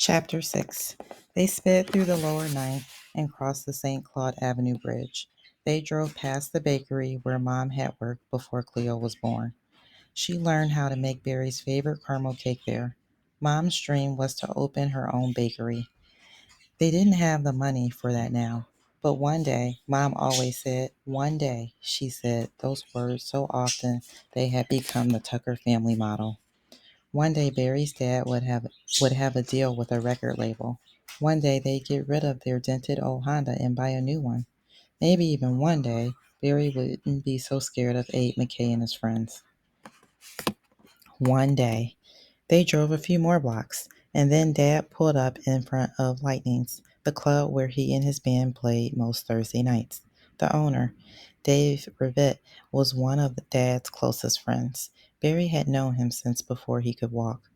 Chapter 6. They sped through the lower ninth and crossed the St. Claude Avenue Bridge. They drove past the bakery where Mom had worked before Cleo was born. She learned how to make Barry's favorite caramel cake there. Mom's dream was to open her own bakery. They didn't have the money for that now. But one day, Mom always said, one day, she said those words so often they had become the Tucker family motto. One day Barry's dad would have a deal with a record label. One day they'd get rid of their dented old Honda and buy a new one. Maybe even one day Barry wouldn't be so scared of Abe McKay and his friends. One day they drove a few more blocks, and then Dad pulled up in front of Lightning's, the club where he and his band played most Thursday nights. The owner, Dave Rivett, was one of Dad's closest friends. Barry had known him since before he could walk.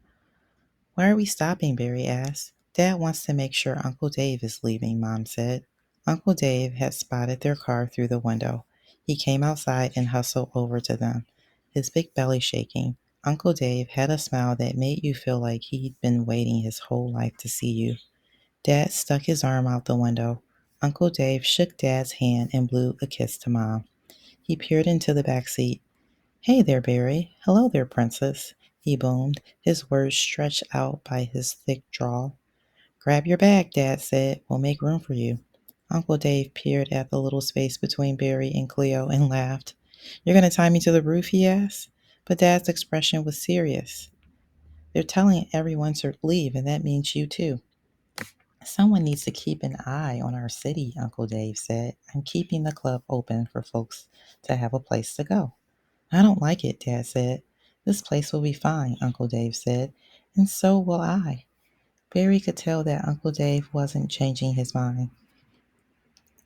"Why are we stopping?" Barry asked. "Dad wants to make sure Uncle Dave is leaving," Mom said. Uncle Dave had spotted their car through the window. He came outside and hustled over to them, his big belly shaking. Uncle Dave had a smile that made you feel like he'd been waiting his whole life to see you. Dad stuck his arm out the window. Uncle Dave shook Dad's hand and blew a kiss to Mom. He peered into the back seat. "Hey there, Barry. Hello there, Princess," he boomed, his words stretched out by his thick drawl. "Grab your bag," Dad said. "We'll make room for you." Uncle Dave peered at the little space between Barry and Cleo and laughed. "You're going to tie me to the roof?" he asked. But Dad's expression was serious. "They're telling everyone to leave, and that means you too." "Someone needs to keep an eye on our city," Uncle Dave said. "I'm keeping the club open for folks to have a place to go." "I don't like it," Dad said. "This place will be fine," Uncle Dave said. "And so will I." Barry could tell that Uncle Dave wasn't changing his mind.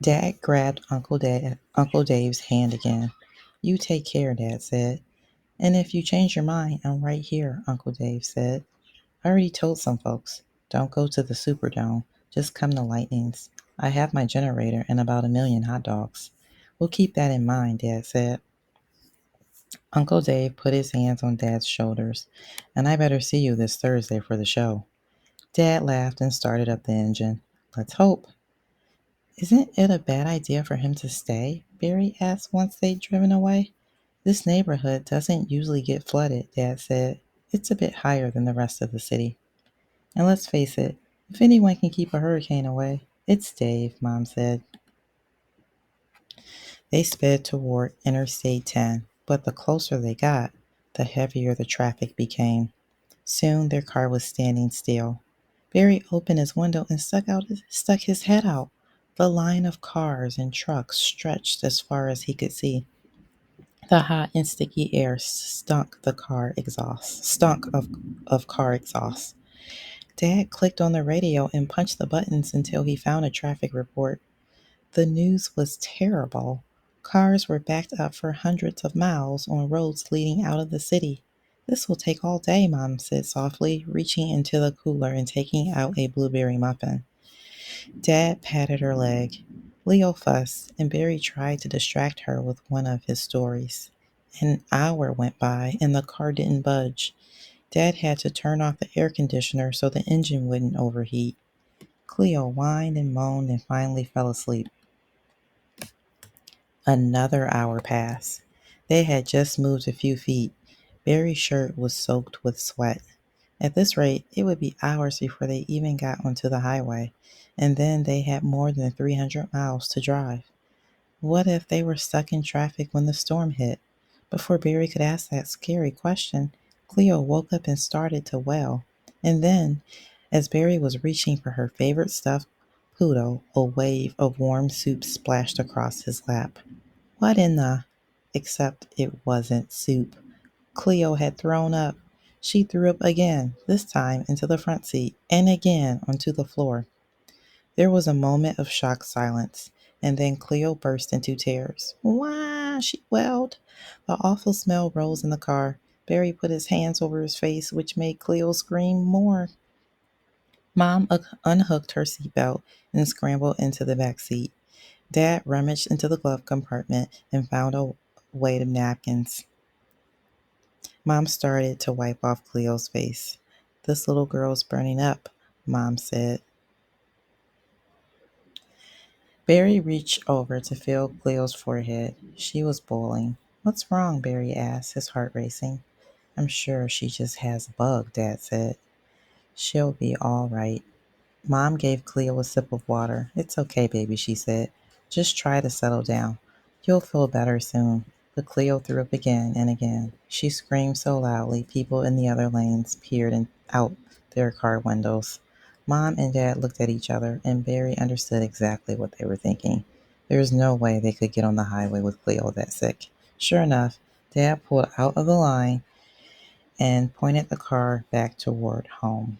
Dad grabbed Uncle Dave's hand again. "You take care," Dad said. "And if you change your mind, I'm right here," Uncle Dave said. "I already told some folks. Don't go to the Superdome. Just come to Lightning's. I have my generator and about 1,000,000 hot dogs." "We'll keep that in mind," Dad said. Uncle Dave put his hands on Dad's shoulders. "And I better see you this Thursday for the show." Dad laughed and started up the engine. "Let's hope." "Isn't it a bad idea for him to stay?" Barry asked once they'd driven away. "This neighborhood doesn't usually get flooded," Dad said. "It's a bit higher than the rest of the city. And let's face it, if anyone can keep a hurricane away, it's Dave," Mom said. They sped toward Interstate 10, but the closer they got, the heavier the traffic became. Soon their car was standing still. Barry opened his window and stuck his head out. The line of cars and trucks stretched as far as he could see. The hot and sticky air stunk of car exhaust. Dad clicked on the radio and punched the buttons until he found a traffic report. The news was terrible. Cars were backed up for hundreds of miles on roads leading out of the city. "This will take all day," Mom said softly, reaching into the cooler and taking out a blueberry muffin. Dad patted her leg. Leo fussed, and Barry tried to distract her with one of his stories. An hour went by, and the car didn't budge. Dad had to turn off the air conditioner so the engine wouldn't overheat. Cleo whined and moaned and finally fell asleep. Another hour passed. They had just moved a few feet. Barry's shirt was soaked with sweat. At this rate, it would be hours before they even got onto the highway, and then they had more than 300 miles to drive. What if they were stuck in traffic when the storm hit? Before Barry could ask that scary question, Cleo woke up and started to wail. And then, as Barry was reaching for her favorite stuffed poodle, a wave of warm soup splashed across his lap. What in the... Except it wasn't soup. Cleo had thrown up. She threw up again, this time into the front seat, and again onto the floor. There was a moment of shocked silence, and then Cleo burst into tears. "Wah!" she wailed. The awful smell rose in the car. Barry put his hands over his face, which made Cleo scream more. Mom unhooked her seatbelt and scrambled into the back seat. Dad rummaged into the glove compartment and found a weight of napkins. Mom started to wipe off Cleo's face. "This little girl's burning up," Mom said. Barry reached over to feel Cleo's forehead. She was boiling. What's wrong? Barry asked, his heart racing. I'm sure she just has a bug, Dad said. She'll be all right. Mom gave Cleo a sip of water. It's okay, baby, she said. Just try to settle down. You'll feel better soon. But Cleo threw up again and again. She screamed so loudly people in the other lanes peered out their car windows. Mom and Dad looked at each other, and Barry understood exactly what they were thinking. There was no way they could get on the highway with Cleo that sick. Sure enough, Dad pulled out of the line and pointed the car back toward home.